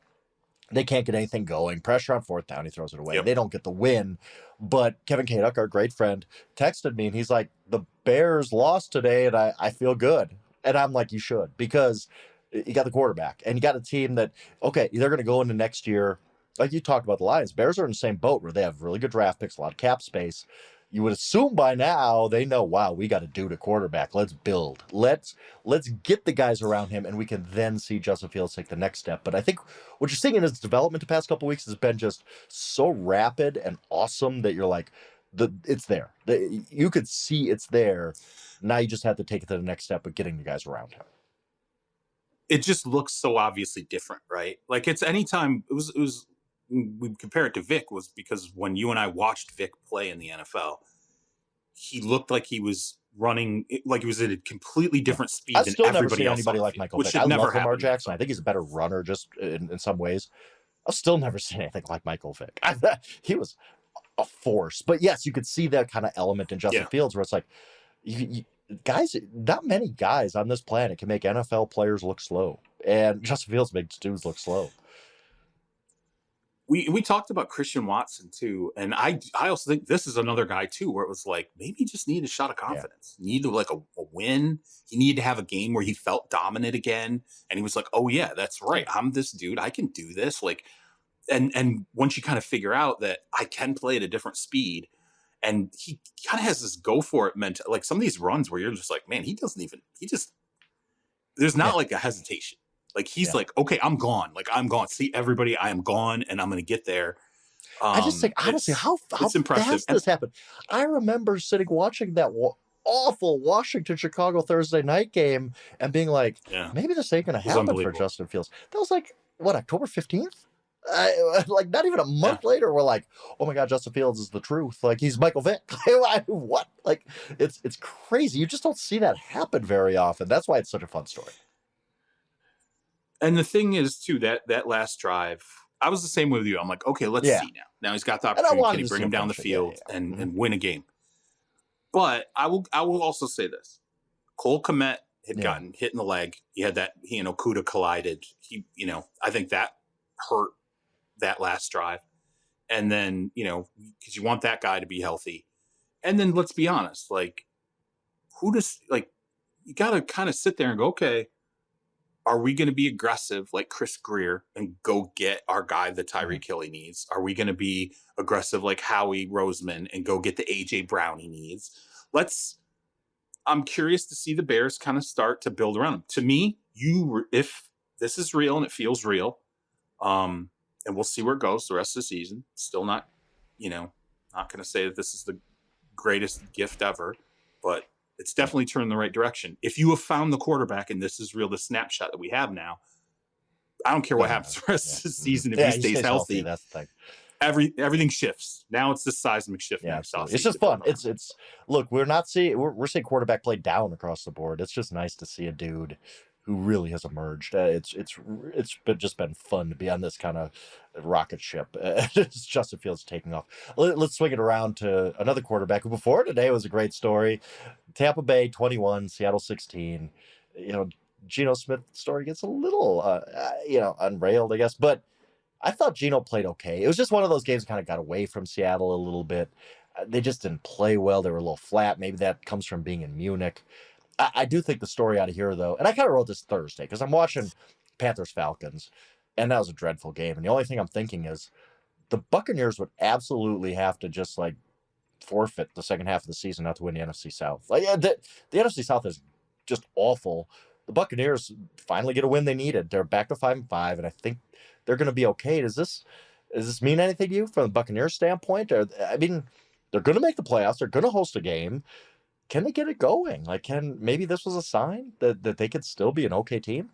They can't get anything going. Pressure on 4th down. He throws it away. They don't get the win. But Kevin Kaduk, our great friend, texted me, and he's like, the Bears lost today, and I feel good. And I'm like, you should, because you got the quarterback, and you got a team that, okay, they're going to go into next year. Like you talked about the Lions. Bears are in the same boat where they have really good draft picks, a lot of cap space. You would assume by now they know, wow, we got a dude at quarterback. Let's build. Let's get the guys around him, and we can then see Justin Fields take the next step. But I think what you're seeing in his development the past couple of weeks has been just so rapid and awesome that you're like, it's there. You could see it's there. Now you just have to take it to the next step of getting the guys around him. It just looks so obviously different, right? Like, it's anytime it was we compare it to Vic was because when you and I watched Vic play in the NFL, he looked like he was running, like he was at a completely different speed than everybody else. I've still never seen anybody like Michael Vick. I love Lamar Jackson. I think he's a better runner just in some ways. I've still never seen anything like Michael Vick. He was a force. But yes, you could see that kind of element in Justin Fields where it's like, guys, not many guys on this planet can make NFL players look slow. And Justin Fields makes dudes look slow. We talked about Christian Watson too, and I also think this is another guy too where it was like maybe he just needed a shot of confidence, needed like a win. He needed to have a game where he felt dominant again, and he was like, "Oh yeah, that's right, I'm this dude. I can do this." Like, and once you kind of figure out that I can play at a different speed, and he kind of has this go for it mentality. Like some of these runs where you're just like, man, there's not like a hesitation. Like he's like, okay, I'm gone. Like I'm gone. See everybody, I am gone, and I'm going to get there. I just think, honestly, how it's impressive. fast this happened. I remember sitting watching that awful Washington-Chicago Thursday night game and being like, maybe this ain't going to happen for Justin Fields. That was like, what, October 15th? Like, not even a month later, we're like, oh my God, Justin Fields is the truth. Like, he's Michael Vick. What? Like, it's crazy. You just don't see that happen very often. That's why it's such a fun story. And the thing is, too, that last drive, I was the same way with you. I'm like, okay, let's see now. Now he's got the opportunity. Can he bring him down the field and win a game? But I will also say this. Cole Kmet had gotten hit in the leg. He had that, he and Okudah collided. I think that hurt that last drive. And then, because you want that guy to be healthy. And then let's be honest, like, you got to kind of sit there and go, okay, are we going to be aggressive like Chris Greer and go get our guy that Tyreek Hill needs? Are we going to be aggressive like Howie Roseman and go get the A.J. Brown he needs? I'm curious to see the Bears kind of start to build around him. To me, if this is real and it feels real, and we'll see where it goes the rest of the season. Still not going to say that this is the greatest gift ever, but it's definitely turned in the right direction. If you have found the quarterback and this is real, the snapshot that we have now, I don't care what happens the rest of the season. If he stays healthy, that's the thing. Everything shifts. Now it's the seismic shift. Yeah, it's just fun. It's look, we're seeing quarterback play down across the board. It's just nice to see a dude who really has emerged. It's just been fun to be on this kind of rocket ship. Justin Fields taking off. Let's swing it around to another quarterback who before today was a great story. Tampa Bay 21, Seattle 16. Geno Smith's story gets a little unrailed, I guess, but I thought Geno played okay. It was just one of those games that kind of got away from Seattle a little bit. They just didn't play well. They were a little flat. Maybe that comes from being in Munich. I do think the story out of here, though, and I kind of wrote this Thursday because I'm watching Panthers-Falcons, and that was a dreadful game. And the only thing I'm thinking is the Buccaneers would absolutely have to just, like, forfeit the second half of the season not to win the NFC South. Like, the NFC South is just awful. The Buccaneers finally get a win they needed. They're back to 5-5, and I think they're going to be okay. Does this mean anything to you from the Buccaneers standpoint? They're going to make the playoffs. They're going to host a game. Can they get it going? Like, maybe this was a sign that they could still be an okay team?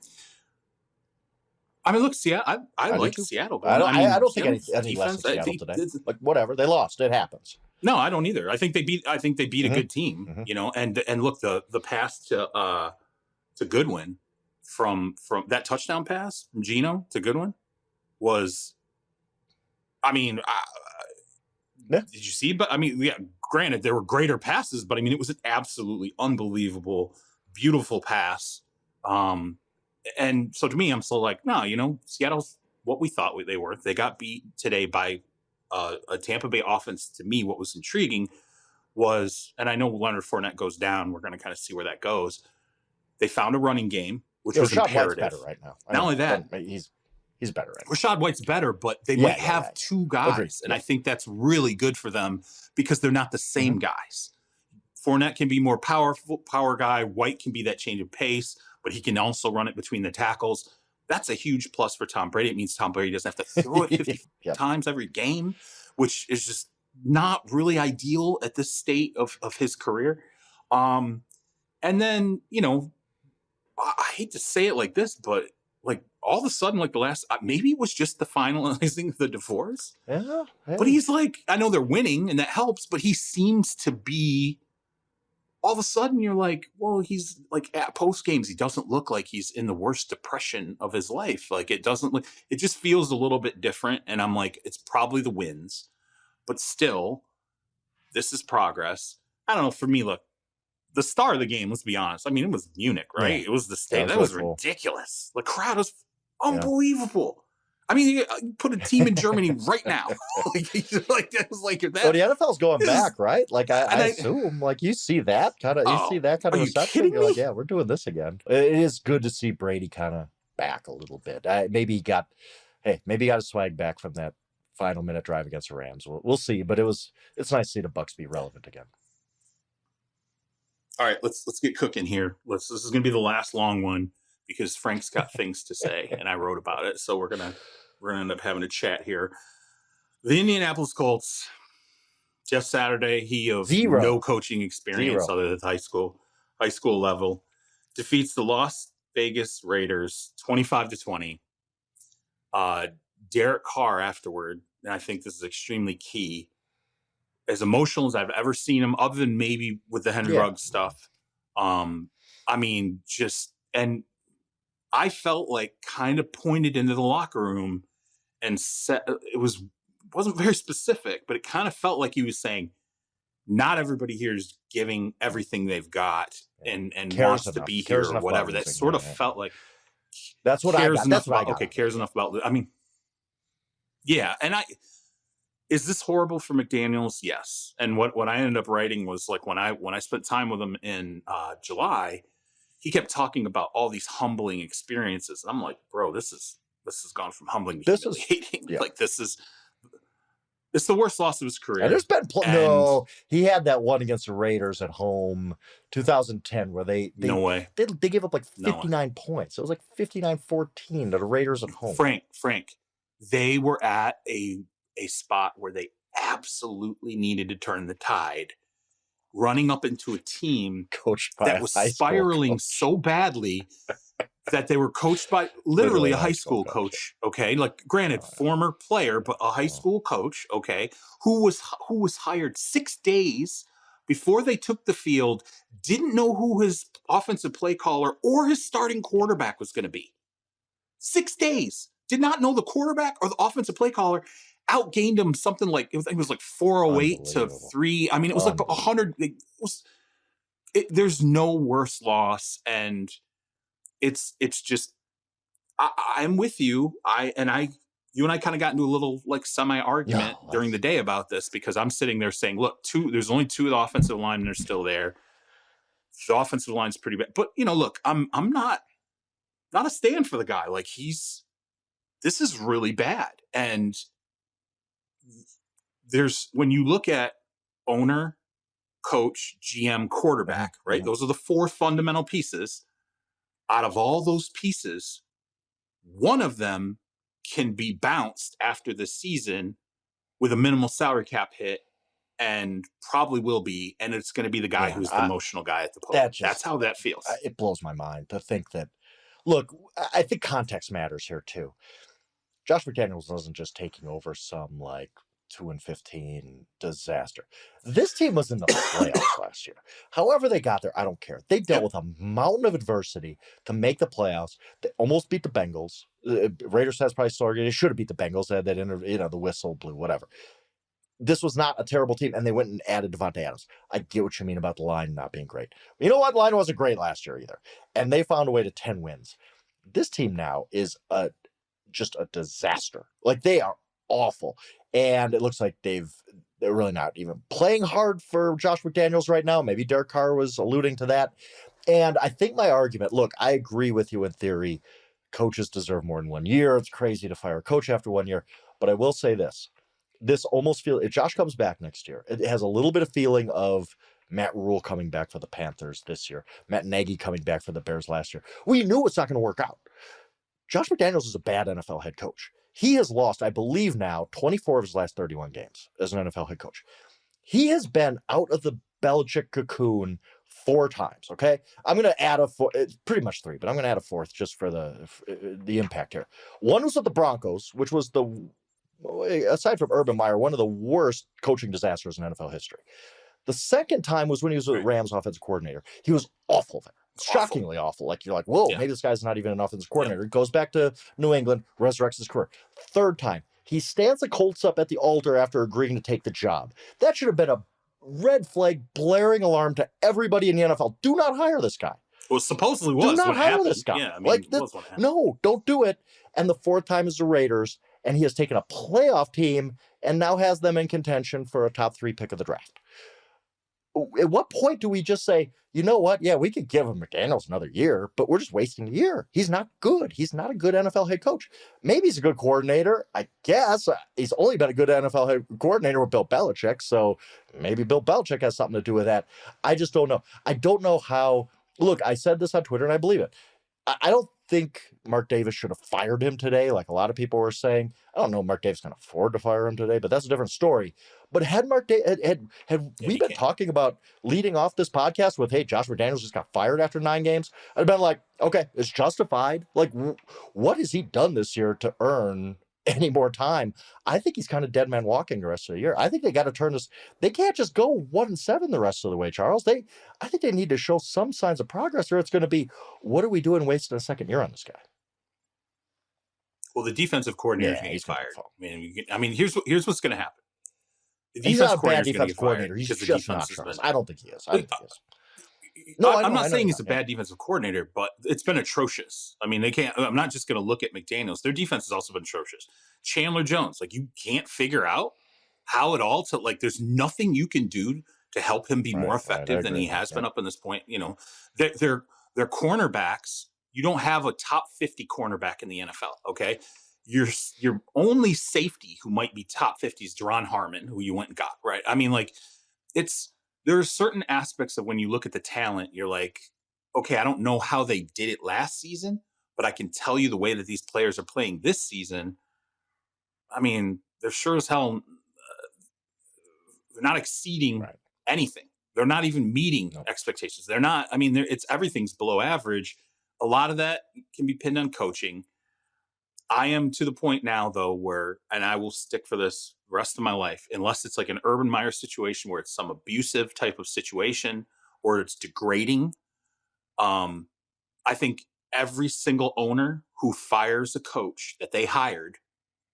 I mean, look, Seattle. I like Seattle. I don't think any less than Seattle today. Like, whatever, they lost. It happens. No, I don't either. I think they beat a good team. And look, the pass to Goodwin from that touchdown pass from Geno to Goodwin was, I mean, did you see? But I mean, yeah, granted, there were greater passes, but I mean, it was an absolutely unbelievable, beautiful pass. And so to me, I'm still like, no, Seattle's what we thought they were. They got beat today by a Tampa Bay offense. To me, what was intriguing was, and I know Leonard Fournette goes down. We're going to kind of see where that goes. They found a running game, which was imperative. Better right now. Not only that, he's better right now. Rashad White's better, but they might have two guys. Agreed. And I think that's really good for them because they're not the same guys. Fournette can be more power guy. White can be that change of pace, but he can also run it between the tackles. That's a huge plus for Tom Brady. It means Tom Brady doesn't have to throw it 50 times every game, which is just not really ideal at this state of his career. And then, I hate to say it like this, but like all of a sudden, like the last, maybe it was just the finalizing of the divorce. Yeah. But he's like, I know they're winning and that helps, but he seems to be, all of a sudden you're like, well, he's like at post games, he doesn't look like he's in the worst depression of his life. Like it just feels a little bit different. And I'm like, it's probably the wins, but still this is progress. I don't know. For me, look, the star of the game, let's be honest. I mean, it was Munich, right? Yeah. It was the state. That was ridiculous. The crowd was unbelievable. Yeah. I mean, you put a team in Germany right now. That was like that. Well, the NFL's going back, right? Like I assume, like you see that kind of reception. You're like, yeah, we're doing this again. It is good to see Brady kind of back a little bit. Maybe he got his swag back from that final minute drive against the Rams. We'll see, but it's nice to see the Bucs be relevant again. All right, let's get cooking here. This is going to be the last long one because Frank's got things to say, and I wrote about it. So we're gonna end up having a chat here. The Indianapolis Colts, Jeff Saturday, he of Zero. no coaching experience Zero. other than high school level, defeats the Las Vegas Raiders 25-20. Derek Carr afterward, and I think this is extremely key, as emotional as I've ever seen him, other than maybe with the Henry Ruggs stuff. I mean, and I felt like kind of pointed into the locker room and said, wasn't very specific, but it kind of felt like he was saying, not everybody here is giving everything they've got and wants to be here or whatever. That sort of felt like that's what I got. That's what I got. Okay, cares enough about. I mean, yeah, and is this horrible for McDaniels? Yes. And what I ended up writing was like when I spent time with him in July, he kept talking about all these humbling experiences. And I'm like, bro, this has gone from humbling to humiliating. Like it's the worst loss of his career. And there's been no. He had that one against the Raiders at home, 2010, where they no way they gave up like 59 points. It was like 59-14 to the Raiders at home. Frank, they were at a spot where they absolutely needed to turn the tide, running up into a team coached by that was spiraling so badly that they were coached by literally a high school coach. Okay. Like granted, former player, but a high school coach. Okay. Who was hired 6 days before they took the field, didn't know who his offensive play caller or his starting quarterback was going to be. 6 days. Did not know the quarterback or the offensive play caller. Outgained him something like, it was like 408 to 3. I mean, it was like 100. There's no worse loss. And it's just, I'm with you. You and I kind of got into a little like semi-argument during the day about this, because I'm sitting there saying, look, there's only 2 of the offensive linemen are still there. The offensive line's pretty bad. But, look, I'm not a stand for the guy. Like this is really bad. And when you look at owner, coach, GM, quarterback, right? Those are the 4 fundamental pieces. Out of all those pieces, one of them can be bounced after the season with a minimal salary cap hit, and probably will be. And it's going to be the guy who's the emotional guy at the podium. That's how that feels. It blows my mind to think that. Look, I think context matters here too. Josh McDaniels wasn't just taking over some like 2-15 disaster. This team was in the playoffs last year. However they got there, I don't care. They dealt with a mountain of adversity to make the playoffs. They almost beat the Bengals. Raiders has probably started. They should have beat the Bengals. They had that the whistle blew, whatever. This was not a terrible team, and they went and added Devontae Adams. I get what you mean about the line not being great. You know what? The line wasn't great last year either, and they found a way to 10 wins. This team now is just a disaster. Like, they are awful. And it looks like they're really not even playing hard for Josh McDaniels right now. Maybe Derek Carr was alluding to that. And I think my argument, look, I agree with you in theory. Coaches deserve more than 1 year. It's crazy to fire a coach after 1 year. But I will say this. This almost feels, if Josh comes back next year, it has a little bit of feeling of Matt Rule coming back for the Panthers this year. Matt Nagy coming back for the Bears last year. We knew it's not going to work out. Josh McDaniels is a bad NFL head coach. He has lost, I believe now, 24 of his last 31 games as an NFL head coach. He has been out of the Belichick cocoon 4 times, okay? I'm going to add it's pretty much 3, but I'm going to add a 4th just for the impact here. One was with the Broncos, which was aside from Urban Meyer, one of the worst coaching disasters in NFL history. The second time was when he was with Rams offensive coordinator. He was awful there. Shockingly awful. Like, you're like, whoa, maybe this guy's not even an offensive coordinator. He goes back to New England, resurrects his career. Third time, he stands the Colts up at the altar after agreeing to take the job. That should have been a red flag, blaring alarm to everybody in the NFL. Do not hire this guy. Well, supposedly was. Do not hire this guy. Yeah, I mean, no, don't do it. And the 4th time is the Raiders, and he has taken a playoff team and now has them in contention for a top 3 pick of the draft. At what point do we just say, you know what? Yeah, we could give him McDaniels another year, but we're just wasting a year. He's not good. He's not a good NFL head coach. Maybe he's a good coordinator. I guess he's only been a good NFL head coordinator with Bill Belichick, so maybe Bill Belichick has something to do with that. I just don't know. I don't know how. Look, I said this on Twitter, and I believe it. I don't think Mark Davis should have fired him today, like a lot of people were saying. I don't know if Mark Davis can afford to fire him today, but that's a different story. But had we been talking about leading off this podcast with, hey, Josh McDaniels just got fired after 9 games, I'd have been like, okay, it's justified. Like, what has he done this year to earn any more time? I think he's kind of dead man walking the rest of the year. I think they got to turn this. They can't just go 1-7 the rest of the way, Charles. I think they need to show some signs of progress, or it's going to be, what are we doing wasting a second year on this guy? Well, the defensive coordinator is going to get fired. I mean, here's what's going to happen. The he's not a bad defense coordinator. He's just not, Charles. I don't think he is. No, I'm not saying he's a bad defensive coordinator, but it's been atrocious. I mean, I'm not just going to look at McDaniels. Their defense has also been atrocious. Chandler Jones, like, you can't figure out how at all to, like, there's nothing you can do to help him be more effective than he has been up in this point. You know, their cornerbacks, you don't have a top 50 cornerback in the NFL. Okay. Your only safety who might be top 50 is Deron Harmon, who you went and got, right? I mean, like, there are certain aspects of when you look at the talent, you're like, okay, I don't know how they did it last season, but I can tell you the way that these players are playing this season. I mean, they're sure as hell, they're not exceeding anything. They're not even meeting expectations. They're not, I mean, everything's below average. A lot of that can be pinned on coaching. I am to the point now, though, where, and I will stick for this the rest of my life, unless it's like an Urban Meyer situation where it's some abusive type of situation or it's degrading. I think every single owner who fires a coach that they hired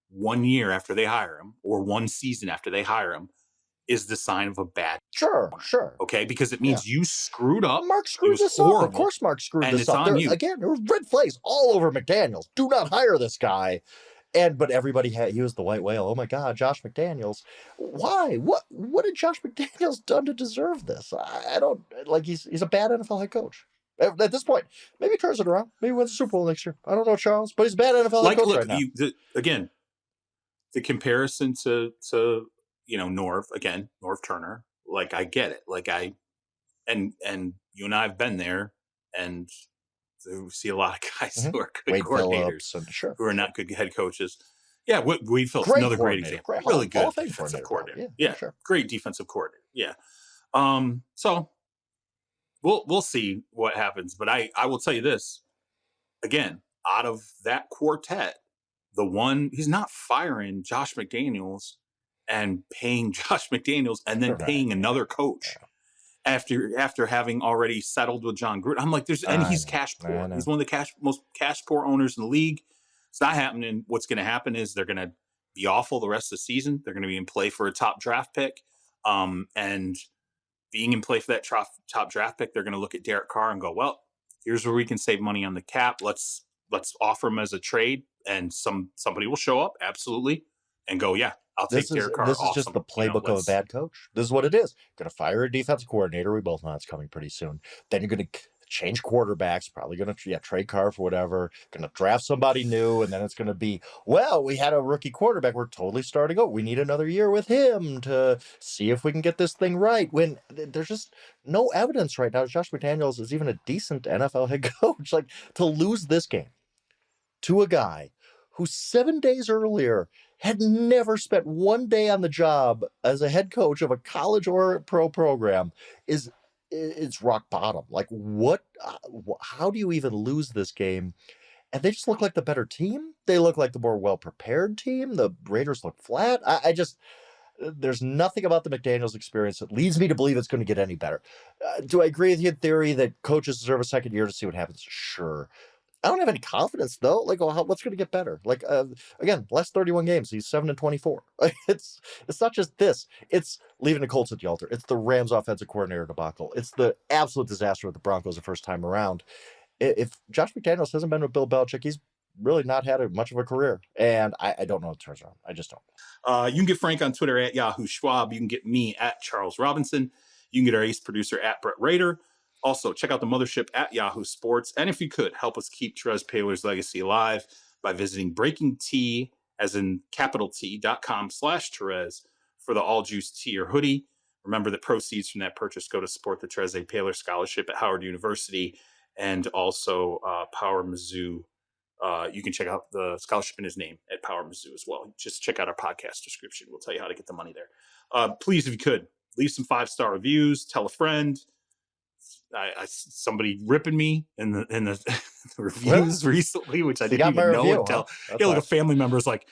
1 year after they hire him or 1 season after they hire him is the sign of a bad. Sure. Okay, because it means you screwed up. Mark screwed this up. Of course, Mark screwed this up. On you. Again, there were red flags all over McDaniels. Do not hire this guy. But everybody he was the white whale. Oh my God, Josh McDaniels. Why? What did Josh McDaniels done to deserve this? I don't like. He's a bad NFL head coach. At this point, maybe he turns it around. Maybe wins the Super Bowl next year. I don't know, Charles, but he's a bad NFL head coach right now. Again, the comparison to Norv Turner, like, I get it. Like, and you and I have been there, and we see a lot of guys who are good Wade coordinators and, who are not good head coaches. Yeah, Wade Phillips, another great example. Really good defensive coordinator. Yeah, great defensive coordinator. Yeah. So we'll see what happens, but I will tell you this again, out of that quartet, he's not firing Josh McDaniels and paying Josh McDaniels and then paying another coach after having already settled with John Gruden. I'm like, and he's cash poor. He's one of the most cash poor owners in the league. It's not happening. What's going to happen is they're going to be awful the rest of the season. They're going to be in play for a top draft pick. And being in play for that top draft pick, they're going to look at Derek Carr and go, well, here's where we can save money on the cap. Let's offer him as a trade. And somebody will show up, absolutely, and go, yeah, I'll take Derek Carr. This is just the playbook of a bad coach. This is what it is. Going to fire a defensive coordinator. We both know it's coming pretty soon. Then you're going to change quarterbacks, probably going to trade Carr for whatever, going to draft somebody new, and then it's going to be, well, we had a rookie quarterback. We're totally starting out. We need another year with him to see if we can get this thing right. When there's just no evidence right now Josh McDaniels is even a decent NFL head coach. Like, to lose this game to a guy who 7 days earlier had never spent 1 day on the job as a head coach of a college or pro program it's rock bottom. Like, how do you even lose this game? And they just look like the better team. They look like the more well-prepared team. The Raiders look flat. There's nothing about the McDaniels experience that leads me to believe it's going to get any better. Do I agree with you in theory that coaches deserve a second year to see what happens? Sure. I don't have any confidence though. Like, what's going to get better? Like, again, last 31 games, he's 7-24. Like, it's not just this. It's leaving the Colts at the altar. It's the Rams offensive coordinator debacle. It's the absolute disaster with the Broncos the first time around. If Josh McDaniels hasn't been with Bill Belichick, he's really not had much of a career. And I don't know what turns around. I just don't. You can get Frank on Twitter at Yahoo Schwab. You can get me at Charles Robinson. You can get our ace producer at Brett Rader. Also, check out the mothership at Yahoo Sports. And if you could, help us keep Terez Paylor's legacy alive by visiting Breaking Tea, as in capital T.com/Terez for the All Juice tee or hoodie. Remember that proceeds from that purchase go to support the Terez Paylor Scholarship at Howard University and also Power Mizzou. You can check out the scholarship in his name at Power Mizzou as well. Just check out our podcast description. We'll tell you how to get the money there. Please, if you could, leave some 5-star reviews. Tell a friend. Somebody ripping me in the reviews recently, which I didn't even know until like a family member was like,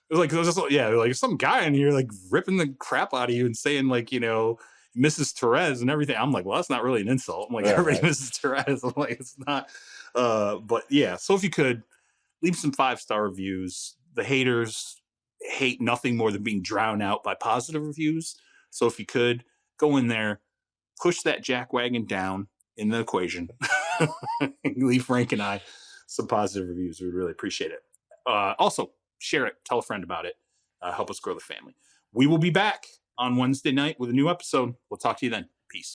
like some guy in here like ripping the crap out of you and saying like, Mrs. Therese and everything. I'm like, well, that's not really an insult. I'm like, everybody Mrs. Therese. I'm like, it's not. But yeah, so if you could leave some 5-star reviews. The haters hate nothing more than being drowned out by positive reviews. So if you could go in there, push that jack wagon down in the equation, leave Frank and I some positive reviews. We'd really appreciate it. Also, share it. Tell a friend about it. Help us grow the family. We will be back on Wednesday night with a new episode. We'll talk to you then.